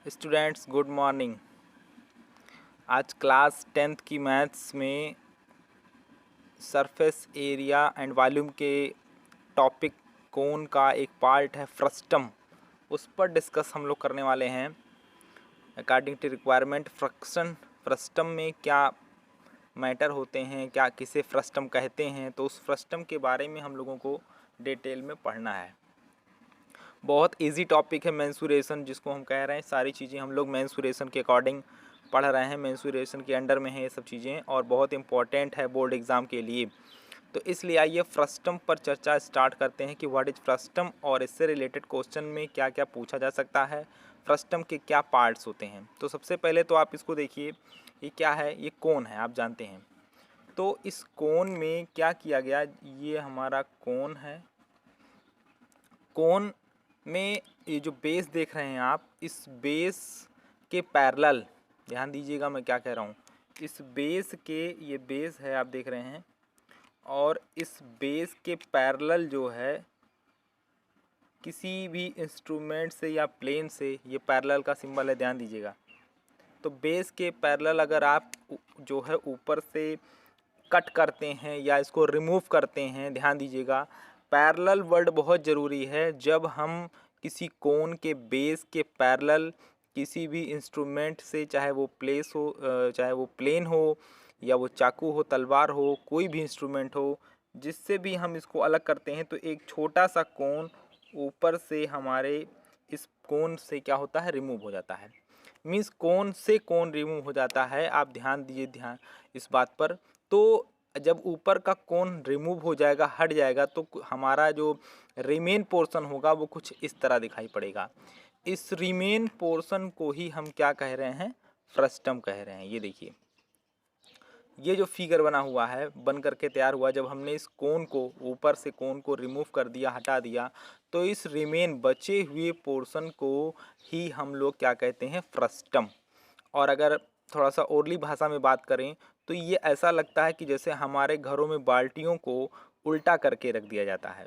Students good morning. आज class 10th की maths में सरफेस एरिया एंड वॉल्यूम के टॉपिक कोन का एक पार्ट है फ्रस्टम, उस पर डिस्कस हम लोग करने वाले हैं। अकॉर्डिंग टू रिक्वायरमेंट फ्रस्टम में क्या मैटर होते हैं, क्या किसे फ्रस्टम कहते हैं, तो उस फ्रस्टम के बारे में हम लोगों को डिटेल में पढ़ना है। बहुत इजी टॉपिक है मेंसुरेशन, जिसको हम कह रहे हैं। सारी चीज़ें हम लोग मेंसुरेशन के अकॉर्डिंग पढ़ रहे हैं, मेंसुरेशन के अंडर में है ये सब चीज़ें, और बहुत इंपॉर्टेंट है बोर्ड एग्ज़ाम के लिए। तो इसलिए आइए फ्रस्टम पर चर्चा स्टार्ट करते हैं कि व्हाट इज़ फ्रस्टम और इससे रिलेटेड क्वेश्चन में क्या क्या पूछा जा सकता है, फ्रस्टम के क्या पार्ट्स होते हैं। तो सबसे पहले तो आप इसको देखिए, ये क्या है, ये कोन है, आप जानते हैं। तो इस कोन में क्या किया गया, ये हमारा कोन है। कोन में ये जो बेस देख रहे हैं आप, इस बेस के पैरेलल, ध्यान दीजिएगा मैं क्या कह रहा हूँ, इस बेस के, ये बेस है आप देख रहे हैं, और इस बेस के पैरेलल जो है किसी भी इंस्ट्रूमेंट से या प्लेन से, ये पैरेलल का सिंबल है, ध्यान दीजिएगा। तो बेस के पैरेलल अगर आप जो है ऊपर से कट करते हैं या इसको रिमूव करते हैं, ध्यान दीजिएगा, पैरेलल वर्ड बहुत ज़रूरी है। जब हम किसी कोन के बेस के पैरेलल किसी भी इंस्ट्रूमेंट से, चाहे वो प्लेस हो, चाहे वो प्लेन हो या वो चाकू हो, तलवार हो, कोई भी इंस्ट्रूमेंट हो, जिससे भी हम इसको अलग करते हैं, तो एक छोटा सा कोन ऊपर से हमारे इस कोन से क्या होता है, रिमूव हो जाता है। मीन्स कोन से कोन रिमूव हो जाता है। आप ध्यान दीजिए, ध्यान इस बात पर। तो जब ऊपर का कोन रिमूव हो जाएगा, हट जाएगा, तो हमारा जो रिमेन पोर्शन होगा वो कुछ इस तरह दिखाई पड़ेगा। इस रिमेन पोर्शन को ही हम क्या कह रहे हैं, फ्रस्टम कह रहे हैं। ये देखिए, ये जो फिगर बना हुआ है, बन करके तैयार हुआ, जब हमने इस कोन को, ऊपर से कोन को रिमूव कर दिया, हटा दिया, तो इस रिमेन बचे हुए पोर्शन को ही हम लोग क्या कहते हैं, फ्रस्टम। और अगर थोड़ा सा ओरली भाषा में बात करें तो ये ऐसा लगता है कि जैसे हमारे घरों में बाल्टियों को उल्टा करके रख दिया जाता है।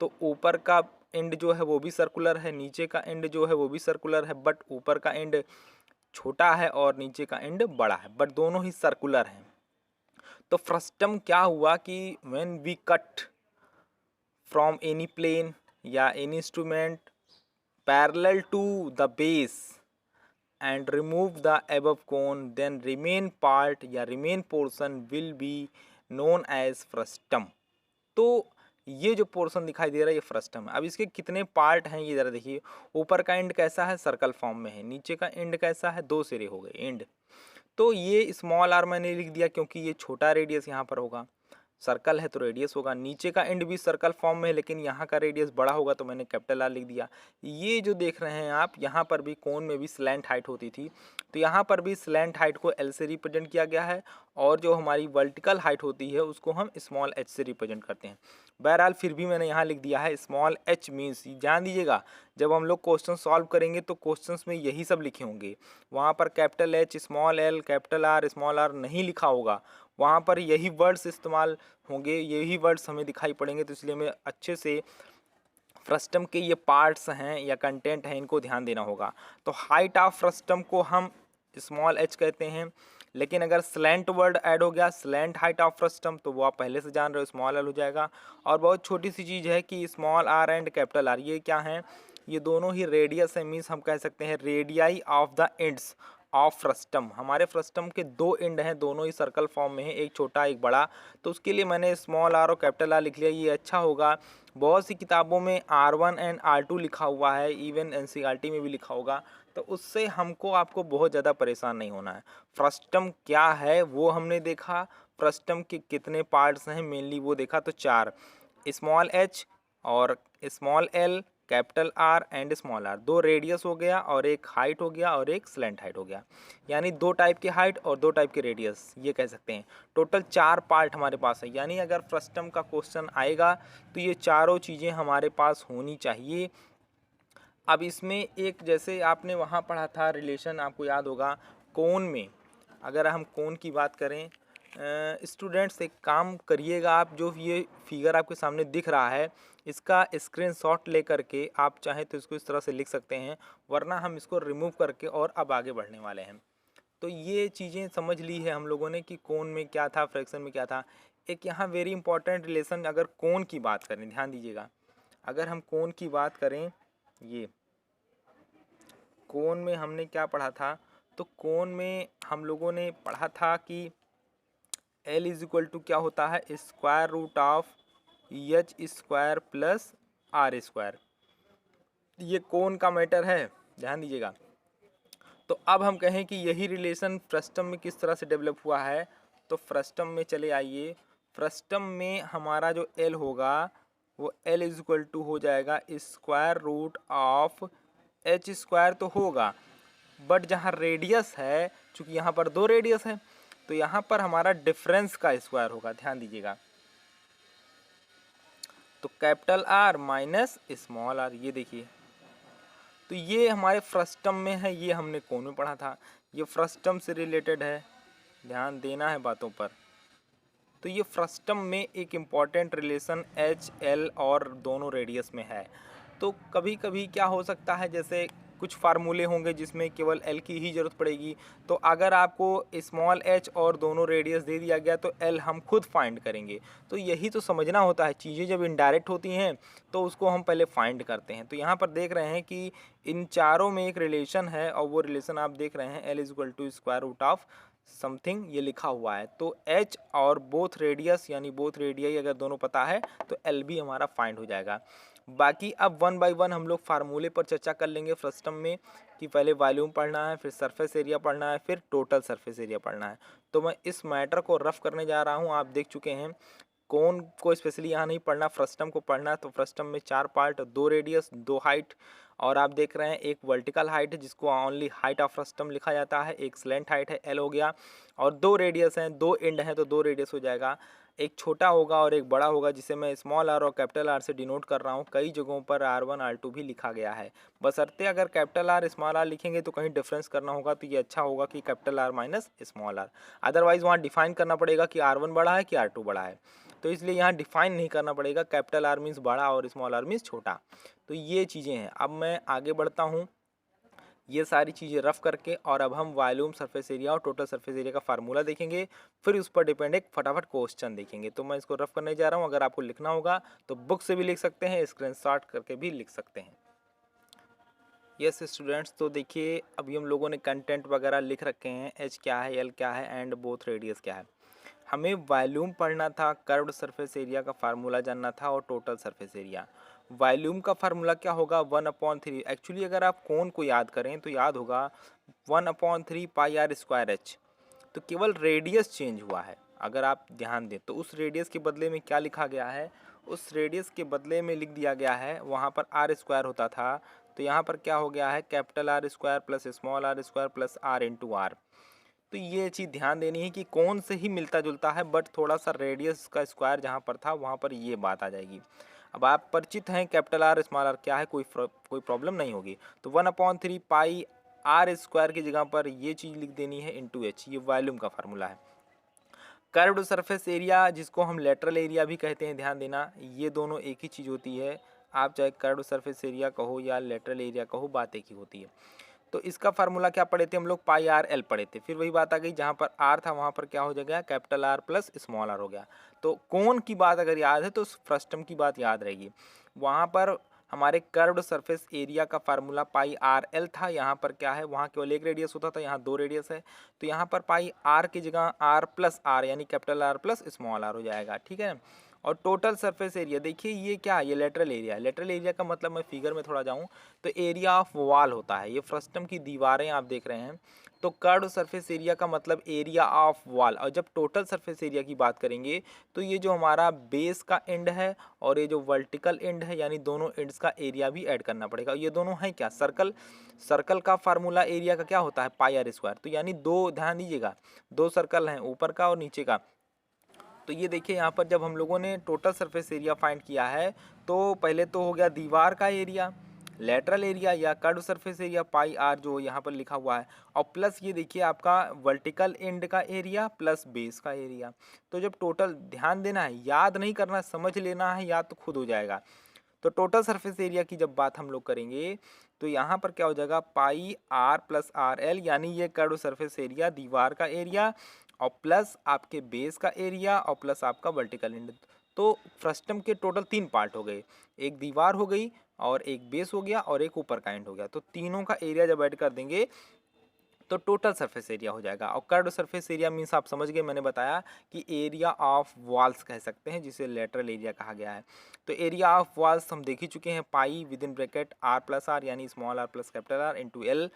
तो ऊपर का एंड जो है वो भी सर्कुलर है, नीचे का एंड जो है वो भी सर्कुलर है, बट ऊपर का एंड छोटा है और नीचे का एंड बड़ा है, बट दोनों ही सर्कुलर हैं। तो फ्रस्टम क्या हुआ कि when we cut from any plane या any instrument parallel to the base and remove the above cone, then remain part या remain portion will be known as frustum। तो ये जो पोर्शन दिखाई दे रहा है ये फ्रस्टम है। अब इसके कितने पार्ट हैं ये ज़रा देखिए। ऊपर का एंड कैसा है, सर्कल फॉर्म में है। नीचे का एंड कैसा है, दो सिरे हो गए एंड। तो ये स्मॉल आर मैंने लिख दिया क्योंकि ये छोटा रेडियस यहाँ पर होगा। सर्कल है तो रेडियस होगा। नीचे का एंड भी सर्कल फॉर्म में है, लेकिन यहाँ का रेडियस बड़ा होगा तो मैंने कैपिटल आर लिख दिया। ये जो देख रहे हैं आप, यहाँ पर भी कोन में भी स्लैंट हाइट होती थी, तो यहाँ पर भी स्लैंट हाइट को एल से रिप्रेजेंट किया गया है, और जो हमारी वर्टिकल हाइट होती है उसको हम स्मॉल एच से रिप्रेजेंट करते हैं। बहरहाल फिर भी मैंने यहाँ लिख दिया है स्मॉल एच। मीन्स ध्यान दीजिएगा, जब हम लोग क्वेश्चन सॉल्व करेंगे तो क्वेश्चंस में यही सब लिखे होंगे। वहाँ पर capital H, small L, capital R, small R नहीं लिखा होगा। वहाँ पर यही वर्ड्स इस्तेमाल होंगे, यही वर्ड्स हमें दिखाई पड़ेंगे। तो इसलिए हमें अच्छे से फ्रस्टम के ये पार्ट्स हैं या कंटेंट हैं, इनको ध्यान देना होगा। तो हाइट ऑफ फ्रस्टम को हम स्मॉल एच कहते हैं, लेकिन अगर स्लैंट वर्ड ऐड हो गया, स्लैंट हाइट ऑफ फ्रस्टम, तो वो आप पहले से जान रहे हो, स्मॉल एल हो जाएगा। और बहुत छोटी सी चीज़ है कि small R and capital R ये क्या हैं, ये दोनों ही रेडियस है। मीन्स हम कह सकते हैं radii of the ends of frustum. हमारे फ्रस्टम के दो एंड हैं, दोनों ही सर्कल फॉर्म में है, एक छोटा एक बड़ा। तो उसके लिए मैंने स्मॉल आर और कैपिटल आर लिख लिया, ये अच्छा होगा। बहुत सी किताबों में R1 एंड R2 लिखा हुआ है, इवन NCERT में भी लिखा होगा, तो उससे हमको आपको बहुत ज़्यादा परेशान नहीं होना है। फ्रस्टम क्या है वो हमने देखा, फ्रस्टम के कितने पार्ट्स हैं मेनली वो देखा, तो 4, स्मॉल एच और small L, capital R and small R. 2 radius हो गया, और एक हाइट हो गया, और एक स्लैंट हाइट हो गया। यानी 2 टाइप की हाइट और 2 टाइप के रेडियस, ये कह सकते हैं। टोटल 4 पार्ट हमारे पास है। यानी अगर फ्रस्टम का क्वेश्चन आएगा तो ये चारों चीज़ें हमारे पास होनी चाहिए। अब इसमें एक, जैसे आपने वहाँ पढ़ा था रिलेशन, आपको याद होगा, कोन में अगर हम कोन की बात करें स्टूडेंट्स एक काम करिएगा आप, जो ये फिगर आपके सामने दिख रहा है इसका स्क्रीनशॉट ले करके आप चाहें तो इसको इस तरह से लिख सकते हैं, वरना हम इसको रिमूव करके और अब आगे बढ़ने वाले हैं। तो ये चीज़ें समझ ली है हम लोगों ने कि कोण में क्या था, फ्रैक्शन में क्या था। एक यहाँ वेरी इंपॉर्टेंट रिलेशन, अगर कोण की बात करें, ध्यान दीजिएगा, अगर हम कोण की बात करें, ये कोण में हमने क्या पढ़ा था, तो कोण में हम लोगों ने पढ़ा था कि L इज इक्वल टू क्या होता है, square root of H square plus R square. ये कोण का मैटर है, ध्यान दीजिएगा। तो अब हम कहें कि यही रिलेशन फ्रस्टम में किस तरह से डेवलप हुआ है, तो फ्रस्टम में चले आइए। फ्रस्टम में हमारा जो L होगा वो L इज इक्वल टू हो जाएगा square root of H square तो होगा, बट जहाँ रेडियस है, चूँकि यहाँ पर दो रेडियस है तो यहाँ पर हमारा डिफरेंस का स्क्वायर होगा, ध्यान दीजिएगा। तो capital R minus small R, ये देखिए, तो ये हमारे फ्रस्टम में है, ये हमने कोण में पढ़ा था, ये फ्रस्टम से रिलेटेड है, ध्यान देना है बातों पर। तो ये फ्रस्टम में एक इम्पॉर्टेंट रिलेशन एच एल और दोनों रेडियस में है। तो कभी कभी क्या हो सकता है, जैसे कुछ फार्मूले होंगे जिसमें केवल एल की ही ज़रूरत पड़ेगी, तो अगर आपको स्मॉल एच और दोनों रेडियस दे दिया गया तो एल हम खुद फाइंड करेंगे। तो यही तो समझना होता है, चीज़ें जब इनडायरेक्ट होती हैं तो उसको हम पहले फाइंड करते हैं। तो यहाँ पर देख रहे हैं कि इन चारों में एक रिलेशन है, और वो रिलेशन आप देख रहे हैं L is equal to square root of something, ये लिखा हुआ है। तो एच और बोथ रेडियस यानी बोथ रेडियाई अगर दोनों पता है तो एल भी हमारा फाइंड हो जाएगा। बाकी अब वन बाय वन हम लोग फार्मूले पर चर्चा कर लेंगे फ्रस्टम में, कि पहले वॉल्यूम पढ़ना है, फिर सरफेस एरिया पढ़ना है, फिर टोटल सरफेस एरिया पढ़ना है। तो मैं इस मैटर को रफ करने जा रहा हूँ। आप देख चुके हैं कोण को स्पेशली यहाँ नहीं पढ़ना, फ्रस्टम को पढ़ना है। तो फ्रस्टम में 4 पार्ट, 2 रेडियस, 2 हाइट, और आप देख रहे हैं एक वर्टिकल हाइट है जिसको ओनली हाइट ऑफ फ्रस्टम लिखा जाता है, एक स्लैंट हाइट है एल हो गया, और 2 रेडियस हैं, 2 एंड हैं तो 2 रेडियस हो जाएगा। एक छोटा होगा और एक बड़ा होगा, जिसे मैं स्मॉल आर और कैपिटल आर से डिनोट कर रहा हूँ। कई जगहों पर R1 R2 भी लिखा गया है, बशर्ते अगर कैपिटल आर स्मॉल आर लिखेंगे तो कहीं डिफरेंस करना होगा, तो ये अच्छा होगा कि capital R minus small R. Otherwise वहाँ डिफाइन करना पड़ेगा कि R1 बड़ा है कि R2 बड़ा है, तो इसलिए यहाँ डिफाइन नहीं करना पड़ेगा, कैपिटल आर मीन्स बड़ा और स्मॉल आर मीन्स छोटा। तो ये चीज़ें हैं। अब मैं आगे बढ़ता हूँ ये सारी चीज़ें रफ करके, और अब हम वॉल्यूम, सरफेस एरिया और टोटल सरफेस एरिया का फार्मूला देखेंगे, फिर उस पर डिपेंड एक फटाफट क्वेश्चन देखेंगे। तो मैं इसको रफ करने जा रहा हूँ। अगर आपको लिखना होगा तो बुक से भी लिख सकते हैं, स्क्रीनशॉट करके भी लिख सकते हैं। यस स्टूडेंट्स, तो देखिए अभी हम लोगों ने कंटेंट वगैरह लिख रखे हैं, एच क्या है, एल क्या है एंड बोथ रेडियस क्या है। हमें वॉल्यूम पढ़ना था, कर्व्ड सरफेस एरिया का फार्मूला जानना था, और टोटल सरफेस एरिया। वॉल्यूम का फार्मूला क्या होगा, 1/3। एक्चुअली अगर आप कोण को याद करें तो याद होगा 1/3 पाई आर स्क्वायर एच। तो केवल रेडियस चेंज हुआ है, अगर आप ध्यान दें तो उस रेडियस के बदले में क्या लिखा गया है, उस रेडियस के बदले में लिख दिया गया है, वहाँ पर आर स्क्वायर होता था तो यहाँ पर क्या हो गया है, capital R square plus small R square plus R into R. तो ये चीज़ ध्यान देनी है कि कौन से ही मिलता जुलता है, बट थोड़ा सा रेडियस का स्क्वायर जहाँ पर था वहाँ पर ये बात आ जाएगी। अब आप परिचित हैं कैपिटल आर स्मॉल आर क्या है, कोई प्रॉब्लम नहीं होगी। तो 1/3 पाई आर स्क्वायर की जगह पर ये चीज़ लिख देनी है इंटू एच, ये वॉल्यूम का फार्मूला है। कर्व्ड सरफेस एरिया जिसको हम लेटरल एरिया भी कहते हैं, ध्यान देना ये दोनों एक ही चीज़ होती है। आप चाहे कर्व्ड सरफेस एरिया कहो या लेटरल एरिया कहो, बात एक ही होती है। तो इसका फार्मूला क्या पढ़े थे हम लोग, पाई आर एल पढ़े थे। फिर वही बात आ गई, जहाँ पर आर था वहाँ पर क्या हो जाएगा, capital R plus small R हो गया। तो कोण की बात अगर याद है तो फ्रस्टम की बात याद रहेगी। वहाँ पर हमारे कर्व्ड सरफेस एरिया का फार्मूला पाई आर एल था, यहाँ पर क्या है, वहाँ केवल एक रेडियस होता था, यहाँ 2 रेडियस है, तो यहाँ पर पाई आर की जगह आर प्लस आर यानी capital R plus small R हो जाएगा, ठीक है। और टोटल सरफेस एरिया देखिए ये क्या है, ये लेटरल एरिया है। लेटरल एरिया का मतलब, मैं फिगर में थोड़ा जाऊँ तो एरिया ऑफ वॉल होता है, ये फ्रस्टम की दीवारें आप देख रहे हैं। तो कर्व्ड सरफेस एरिया का मतलब एरिया ऑफ वॉल, और जब टोटल सरफेस एरिया की बात करेंगे तो ये जो हमारा बेस का एंड है और ये जो वर्टिकल एंड है, यानी दोनों एंड्स का एरिया भी ऐड करना पड़ेगा। ये दोनों हैं क्या, सर्कल। सर्कल का फार्मूला एरिया का क्या होता है, पाई आर स्क्वायर। तो यानी दो, ध्यान दीजिएगा, 2 सर्कल हैं, ऊपर का और नीचे का। तो ये देखिए यहाँ पर जब हम लोगों ने टोटल सरफेस एरिया फाइंड किया है तो पहले तो हो गया दीवार का एरिया, लेटरल एरिया या curve surface area pi R जो यहाँ पर लिखा हुआ है, और प्लस ये देखिए आपका वर्टिकल एंड का एरिया प्लस बेस का एरिया। तो जब टोटल, ध्यान देना है, याद नहीं करना, समझ लेना है, याद तो खुद हो जाएगा। तो टोटल सरफेस एरिया की जब बात हम लोग करेंगे तो यहाँ पर क्या हो जाएगा, पाई आर प्लस आर एल, यानी ये कर्व सरफेस एरिया दीवार का एरिया और प्लस आपके बेस का एरिया और प्लस आपका वर्टिकल एंड। तो फ्रस्टम के टोटल 3 पार्ट हो गए, एक दीवार हो गई और एक बेस हो गया और एक ऊपर का एंड हो गया। तो तीनों का एरिया जब ऐड कर देंगे तो टोटल सरफेस एरिया हो जाएगा। और कर्व्ड सरफेस एरिया मीन्स आप समझ गए, मैंने बताया कि एरिया ऑफ वॉल्स कह सकते हैं, जिसे लेटरल एरिया कहा गया है। तो एरिया ऑफ वॉल्स हम देख ही चुके हैं, pi within bracket r plus are यानी small r plus capital r into l.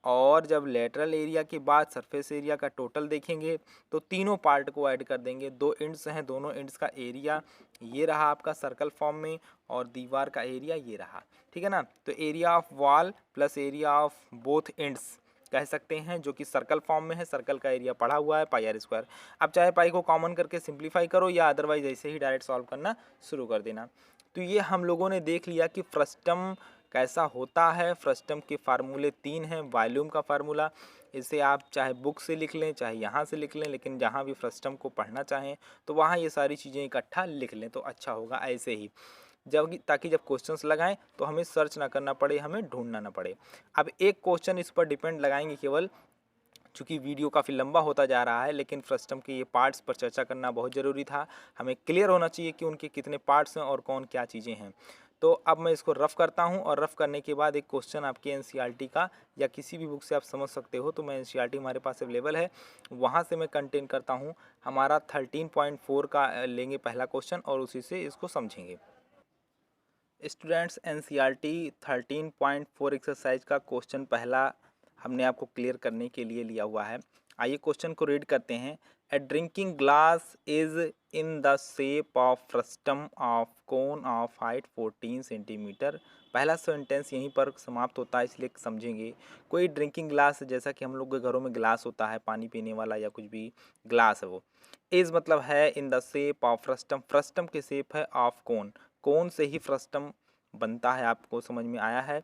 और जब लेटरल एरिया के बाद सरफेस एरिया का टोटल देखेंगे तो तीनों पार्ट को ऐड कर देंगे। 2 एंड्स हैं, दोनों एंड्स का एरिया ये रहा आपका सर्कल फॉर्म में, और दीवार का एरिया ये रहा, ठीक है ना। तो area of wall plus area of both ends कह सकते हैं, जो कि सर्कल फॉर्म में है। सर्कल का एरिया पढ़ा हुआ है पाई आर स्क्वायर। अब चाहे पाई को कॉमन करके सिंप्लीफाई करो या अदरवाइज ऐसे ही डायरेक्ट सॉल्व करना शुरू कर देना। तो ये हम लोगों ने देख लिया कि फ्रस्टम कैसा होता है। फ्रस्टम के फार्मूले 3 हैं। वॉल्यूम का फार्मूला, इसे आप चाहे बुक से लिख लें चाहे यहाँ से लिख लें, लेकिन जहाँ भी फ्रस्टम को पढ़ना चाहें तो वहाँ ये सारी चीज़ें इकट्ठा लिख लें तो अच्छा होगा ऐसे ही, जब ताकि जब क्वेश्चंस लगाएं तो हमें सर्च ना करना पड़े, हमें ढूंढना ना पड़े। अब एक क्वेश्चन इस पर डिपेंड लगाएंगे केवल, चूँकि वीडियो काफ़ी लंबा होता जा रहा है, लेकिन फ्रस्टम के ये पार्ट्स पर चर्चा करना बहुत ज़रूरी था। हमें क्लियर होना चाहिए कि उनके कितने पार्ट्स हैं और कौन क्या चीज़ें हैं। तो अब मैं इसको रफ़ करता हूं, और रफ़ करने के बाद एक क्वेश्चन आपके एनसीईआरटी का या किसी भी बुक से आप समझ सकते हो, तो मैं एनसीईआरटी हमारे पास अवेलेबल है, वहां से मैं कंटेन करता हूं। हमारा 13.4 का लेंगे पहला क्वेश्चन और उसी से इसको समझेंगे। स्टूडेंट्स, एनसीईआरटी 13.4 एक्सरसाइज का क्वेश्चन पहला हमने आपको क्लियर करने के लिए लिया हुआ है। आइए क्वेश्चन को रीड करते हैं। A drinking glass is in the shape of frustum of cone of height 14 centimetre. पहला सेंटेंस यहीं पर समाप्त होता है, इसलिए समझेंगे। कोई ड्रिंकिंग ग्लास, जैसा कि हम लोग के घरों में ग्लास होता है पानी पीने वाला या कुछ भी ग्लास है, वो इज मतलब है इन the shape of frustum, frustum के शेप है ऑफ कोन, कौन से ही फ्रस्टम बनता है, आपको समझ में आया है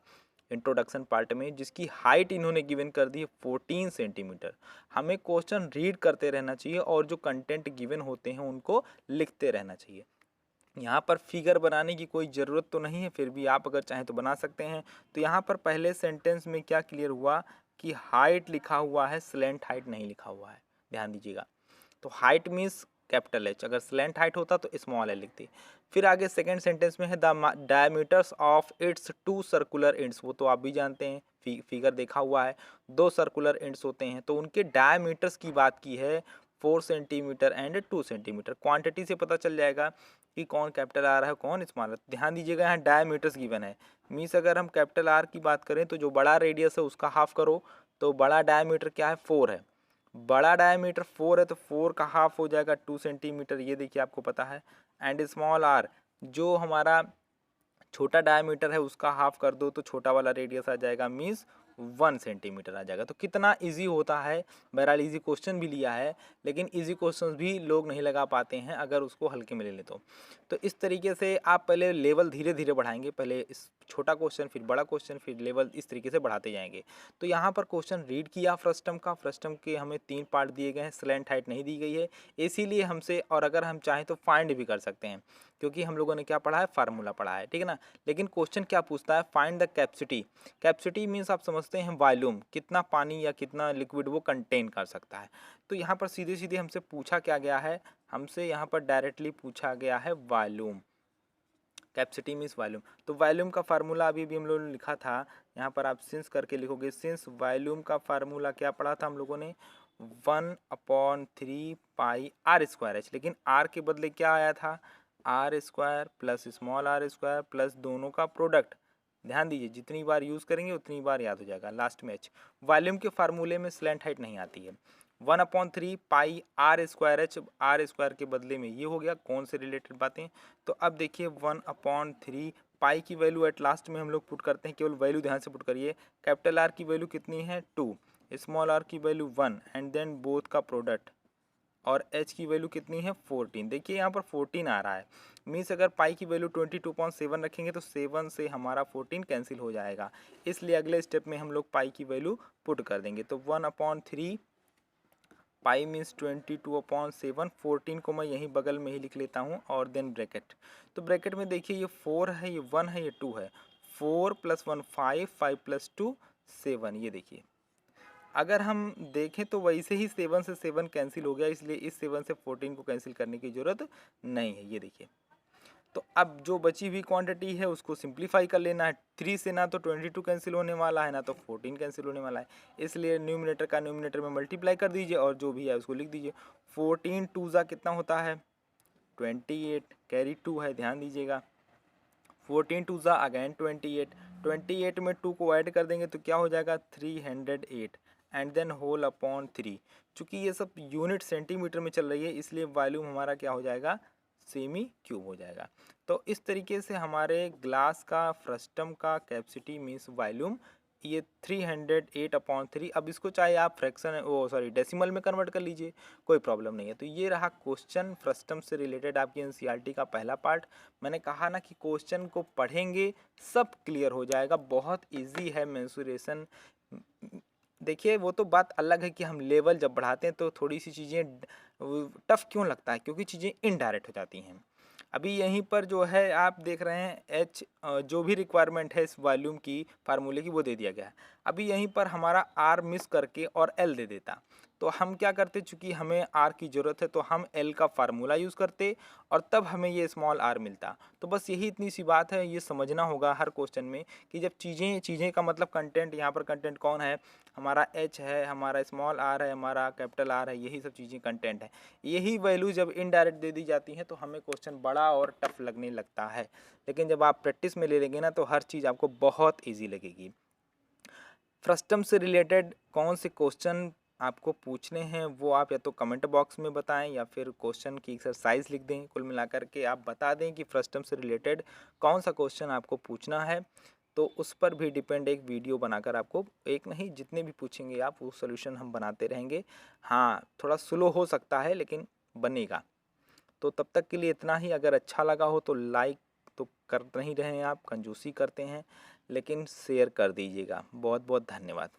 इंट्रोडक्शन पार्ट में, जिसकी हाइट इन्होंने गिवन कर दी है 14 सेंटीमीटर। हमें क्वेश्चन रीड करते रहना चाहिए और जो कंटेंट गिवन होते हैं उनको लिखते रहना चाहिए। यहाँ पर फिगर बनाने की कोई ज़रूरत तो नहीं है, फिर भी आप अगर चाहें तो बना सकते हैं। तो यहाँ पर पहले सेंटेंस में क्या क्लियर हुआ कि हाइट लिखा हुआ है, स्लैंट हाइट नहीं लिखा हुआ है, ध्यान दीजिएगा। तो हाइट मीन्स कैपिटल एच, अगर स्लैंट हाइट होता तो स्मॉल एल लिखते। फिर आगे सेकंड सेंटेंस में है the diameters of its 2 circular ends, वो तो आप भी जानते हैं, फिगर देखा हुआ है, 2 सर्कुलर एंड्स होते हैं, तो उनके डायमीटर्स की बात की है 4 सेंटीमीटर एंड 2 सेंटीमीटर। क्वांटिटी से पता चल जाएगा कि कौन कैपिटल आर है कौन स्मॉल है। ध्यान दीजिएगा यहाँ डायमीटर्स गिवन है, मीन्स अगर हम कैपिटल आर की बात करें तो जो बड़ा रेडियस है उसका हाफ करो, तो बड़ा डायमीटर क्या है 4 है, बड़ा डायमीटर 4 है तो 4 का हाफ हो जाएगा 2 सेंटीमीटर, ये देखिए आपको पता है। एंड स्मॉल आर, जो हमारा छोटा डायमीटर है उसका हाफ कर दो तो छोटा वाला रेडियस आ जाएगा, मीन्स 1 सेंटीमीटर आ जाएगा। तो कितना इजी होता है। बहरहाल इजी क्वेश्चन भी लिया है, लेकिन इजी क्वेश्चन भी लोग नहीं लगा पाते हैं अगर उसको हल्के में ले ले तो इस तरीके से आप पहले लेवल धीरे धीरे बढ़ाएंगे, पहले इस छोटा क्वेश्चन फिर बड़ा क्वेश्चन फिर लेवल, इस तरीके से बढ़ाते जाएंगे। तो यहाँ पर क्वेश्चन रीड किया फ्रस्टम का, फ्रस्टम के हमें 3 पार्ट दिए गए हैं, स्लैंट हाइट नहीं दी गई है इसीलिए हमसे, और अगर हम चाहें तो फाइंड भी कर सकते हैं क्योंकि हम लोगों ने क्या पढ़ा है, फार्मूला पढ़ा है, ठीक है ना। लेकिन क्वेश्चन क्या पूछता है, find the capacity. Capacity means आप समझते हैं वॉल्यूम, कितना पानी या कितना लिक्विड वो कंटेन कर सकता है। तो यहाँ पर सीधे सीधे हमसे पूछा क्या गया है, हमसे यहाँ पर डायरेक्टली पूछा गया है वॉल्यूम। कैपेसिटी मीन्स वॉल्यूम, तो वॉल्यूम का फार्मूला अभी भी हम लोगों ने लिखा था, यहाँ पर आप सिंस करके लिखोगे। सिंस वॉल्यूम का फार्मूला क्या पढ़ा था हम लोगों ने, 1/3 पाई आर स्क्वायर एच, लेकिन आर के बदले क्या आया था, R square plus small R square plus दोनों का प्रोडक्ट। ध्यान दीजिए जितनी बार यूज़ करेंगे उतनी बार याद हो जाएगा लास्ट में एच। वॉल्यूम के फार्मूले में स्लैंट हाइट नहीं आती है। 1/3 pi are square h, r square के बदले में ये हो गया, कौन से रिलेटेड बातें। तो अब देखिए 1/3 पाई की वैल्यू एट लास्ट में हम लोग पुट करते हैं, केवल वैल्यू ध्यान से पुट करिए। कैपिटल आर की वैल्यू कितनी है 2, स्मॉल आर की वैल्यू 1 एंड देन बोथ का प्रोडक्ट, और h की वैल्यू कितनी है 14। देखिए यहाँ पर 14 आ रहा है, मीन्स अगर पाई की वैल्यू 22.7 रखेंगे तो 7 से हमारा 14 कैंसिल हो जाएगा, इसलिए अगले स्टेप में हम लोग पाई की वैल्यू पुट कर देंगे। तो 1/3 पाई मीन्स 22/7, 14 को मैं यहीं बगल में ही लिख लेता हूँ और देन ब्रैकेट। तो ब्रैकेट में देखिए ये 4 है, ये 1 है, ये 2 है, 4 + 1 5, 5 + 2 7। ये देखिए अगर हम देखें तो वैसे ही 7 से 7 कैंसिल हो गया, इसलिए इस 7 से 14 को कैंसिल करने की ज़रूरत नहीं है। ये देखिए तो अब जो बची हुई क्वांटिटी है उसको सिंप्लीफाई कर लेना है। 3 से ना तो 22 कैंसिल होने वाला है, ना तो 14 कैंसिल होने वाला है, इसलिए न्यूमिनेटर का न्यूमिनेटर में मल्टीप्लाई कर दीजिए और जो भी है उसको लिख दीजिए। 14 2 कितना होता है 28, कैरी 2 है, ध्यान दीजिएगा। 14 2 अगैन 28, 28 में 2 को ऐड कर देंगे तो क्या हो जाएगा 308 एंड देन होल अपॉन 3। चूँकि ये सब यूनिट सेंटीमीटर में चल रही है इसलिए वॉल्यूम हमारा क्या हो जाएगा सेमी क्यूब हो जाएगा। तो इस तरीके से हमारे ग्लास का फ्रस्टम का कैपेसिटी मीन्स वॉल्यूम ये 308/3। अब इसको चाहे आप फ्रैक्शन डेसिमल में कन्वर्ट कर लीजिए, कोई प्रॉब्लम नहीं है। तो ये रहा क्वेश्चन फ्रस्टम से रिलेटेड आपकी एनसीईआरटी का पहला पार्ट। मैंने कहा ना कि क्वेश्चन को पढ़ेंगे सब क्लियर हो जाएगा, बहुत ईजी है मेंसुरेशन। देखिए वो तो बात अलग है कि हम लेवल जब बढ़ाते हैं तो थोड़ी सी चीज़ें टफ क्यों लगता है, क्योंकि चीज़ें इनडायरेक्ट हो जाती हैं। अभी यहीं पर जो है आप देख रहे हैं एच जो भी रिक्वायरमेंट है इस वॉल्यूम की फार्मूले की वो दे दिया गया है। अभी यहीं पर हमारा आर मिस करके और एल दे देता, तो हम क्या करते, चूँकि हमें आर की ज़रूरत है तो हम एल का फार्मूला यूज़ करते और तब हमें ये स्मॉल आर मिलता। तो बस यही इतनी सी बात है, ये समझना होगा हर क्वेश्चन में कि जब चीज़ें का मतलब कंटेंट, यहाँ पर कंटेंट कौन है, हमारा एच है, हमारा स्मॉल आर है, हमारा कैपिटल आर है, यही सब चीज़ें कंटेंट है। यही वैल्यू जब इनडायरेक्ट दे दी जाती हैं तो हमें क्वेश्चन बड़ा और टफ लगने लगता है, लेकिन जब आप प्रैक्टिस में ले लेंगे ना तो हर चीज़ आपको बहुत ईजी लगेगी। फ्रस्टम से रिलेटेड कौन से क्वेश्चन आपको पूछने हैं वो आप या तो कमेंट बॉक्स में बताएं या फिर क्वेश्चन की एक्सरसाइज लिख दें। कुल मिलाकर के आप बता दें कि फ्रस्टम से रिलेटेड कौन सा क्वेश्चन आपको पूछना है, तो उस पर भी डिपेंड एक वीडियो बनाकर आपको, एक नहीं जितने भी पूछेंगे आप वो सोल्यूशन हम बनाते रहेंगे। हाँ थोड़ा स्लो हो सकता है लेकिन बनेगा। तो तब तक के लिए इतना ही। अगर अच्छा लगा हो तो लाइक तो कर नहीं रहे हैं आप, कंजूसी करते हैं, लेकिन शेयर कर दीजिएगा। बहुत बहुत धन्यवाद।